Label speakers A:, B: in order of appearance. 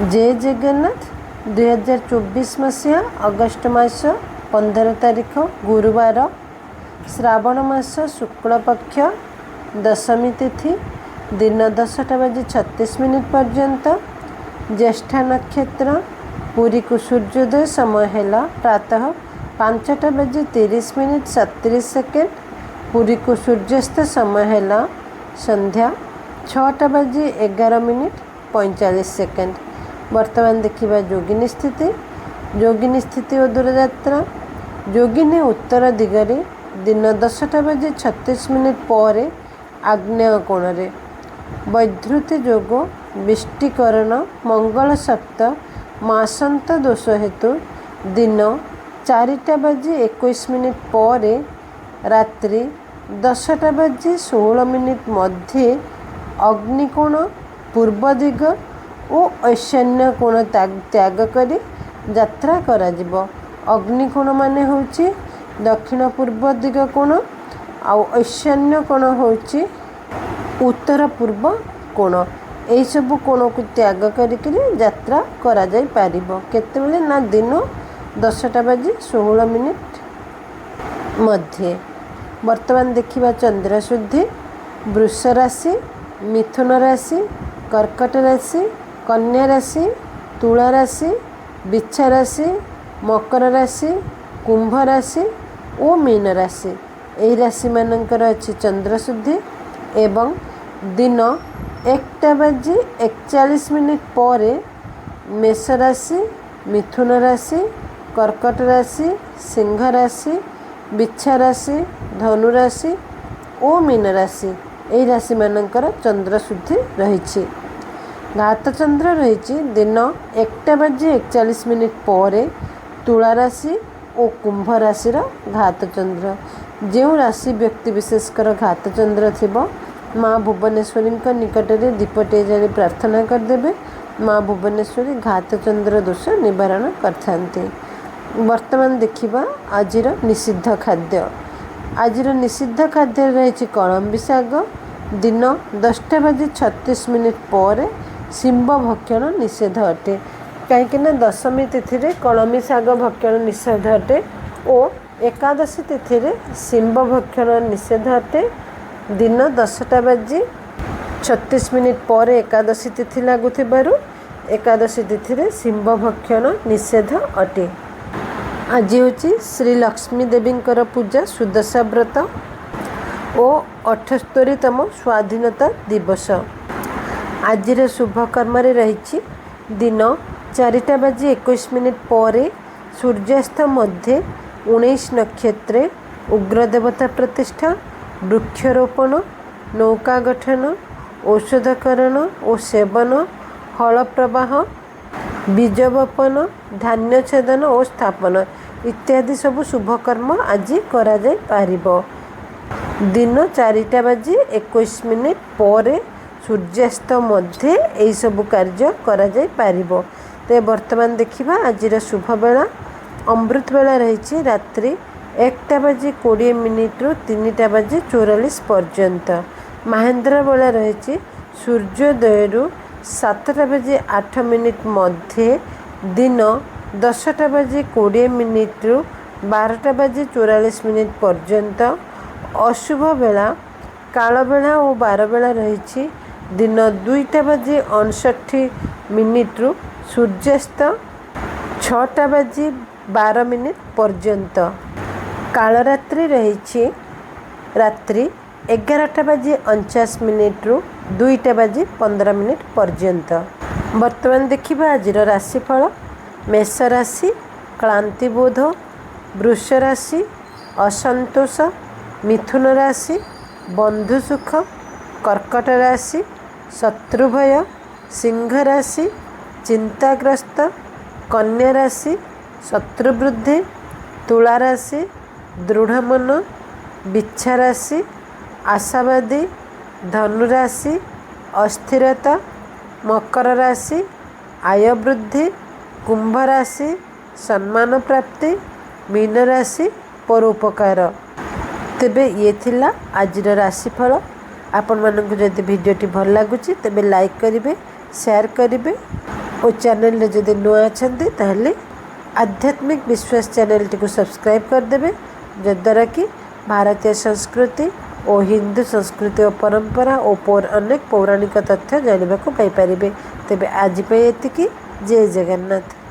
A: जय जगन्नाथ 2024 मसीहा अगस्ट मास 15 तारीख गुरुवार श्रावण मास शुक्लपक्ष दशमी तिथि दिन 10:36 पर्यंत ज्येष्ठा नक्षत्र पुरी को सूर्योदय समय है प्रातः 5:30 37 पुरी को सूर्यास्त समय है संध्या 6:11 45 वर्तमान देखा जोगिनी स्थिति और दूरयात्रा जोगिनी उत्तर दिगरे दिन 10:36 पर आग्नेय कोण वैधृति जोग विष्टिकरण मंगल सप्त मासंत दोष हेतु दिन 4:21 पर रात्रि 10:16 मध्य अग्निकोण पूर्व दिग और ईशान्य कोण त्याग करी यात्रा करा जिवो। अग्निकोण माने होची दक्षिण पूर्व दिग कोण आउ ईशान्य कोण होची उत्तर पूर्व कोण। एई सब कोण को त्याग करी यात्रा करा जाई पारिबो केतेबेले ना दिन 10:16 मध्य। वर्तमान देखिबा चंद्र शुद्धि वृष राशि मिथुन राशि कर्कट राशि कन्या राशि तुला राशि बिच्छा राशि मकर राशि कुंभ राशि और मीन राशि यही राशि मानकर अच्छी चंद्र शुद्धि एवं दिन 1:41 पर मेष राशि मिथुन राशि कर्कट राशि सिंह राशि बिच्छा राशि धनु राशि और मीन राशि यही राशि मानकर चंद्र शुद्धि रही। घात चंद्र रही दिन 1:41 पर तुला राशि और कुंभ राशिर घात चंद्र। जो राशि व्यक्ति विशेषकर घात चंद्र थिबो माँ भुवनेश्वरी निकट में दीपटे जारी प्रार्थना करदे। माँ भुवनेश्वरी घात चंद्र दोष निवारण करथांती। वर्तमान देखिबा आजिर निषिद्ध खाद्य। आजिर निषिद्ध खाद्य रही कलम्बी शाग दिन 10:36 पर शिंब भक्षण निषेध अटे कहीं दशमी तिथि रे कलमी शाग भक्षण निषेध अटे और एकादशी तिथि रे शिंब भक्षण निषेध अटे। दिन 10:36 पर एकादशी तिथि लगुथिबारु एकादशी तिथि रे शिंब भक्षण निषेध अटे। आज हूँ श्री लक्ष्मी देवींकर पूजा सुदशा व्रत और 78तम स्वाधीनता दिवस। आज शुभ कर्म रही दिन 4:21 पर सूर्यास्त मध्य 19 नक्षत्रे उग्रदेवता प्रतिष्ठा वृक्षरोपण नौका गठन औषधकरण और सेवन हल प्रवाह बीजवपन धान्य छेदन और स्थापन इत्यादि सब शुभ कर्म आज करा जाय पारिबो। दिन 4:21 पर सूर्यास्त मध्य यही सब कार्य करा जाय पारिबो। तो वर्तमान देखिबा आजिर शुभ बेला अमृत बेला रही रात्रि 1:20 रु 3:44 पर्यंत। महेंद्र बेला रही सूर्योदय रु 7:08 मध्य दिन 10:20 रु 12:44 पर्यंत। अशुभ बेला काल बेला और बार बेला रही दिन 2:59 रु सूर्यास्त 6:12 पर्यंत। काल रात्रि रही रात्रि 11:49 रु 2:15 पर्यंत। वर्तमान देखिबा आजिर राशिफल। मेष राशि क्लांतिबोध वृष राशि असंतोष मिथुन राशि बंधु सुख कर्कट राशि शत्रुभय सिंह राशि चिंताग्रस्त कन्या राशि शत्रुवृद्धि तुला राशि दृढ़मन बिच्छा राशि आशावादी धनु राशि अस्थिरता मकर राशि आय वृद्धि कुंभ राशि सम्मान प्राप्ति मीन राशि परोपकार। तेबे ये थिला आजिर राशिफल। आपण मानक जदि भिडियोटी भल लगुच तेबे लाइक करिवे शेयर करिवे ओ चैनल जदि नुआ अच्छा ताहले आध्यात्मिक विश्वास चैनल टी को सब्सक्राइब करदे जद्वारा कि भारतीय संस्कृति और हिंदू संस्कृति और परंपरा और अनेक पौराणिक तथ्य जानवा को पाई परिबे। तेबे आज पे एतिकी। जय जगन्नाथ।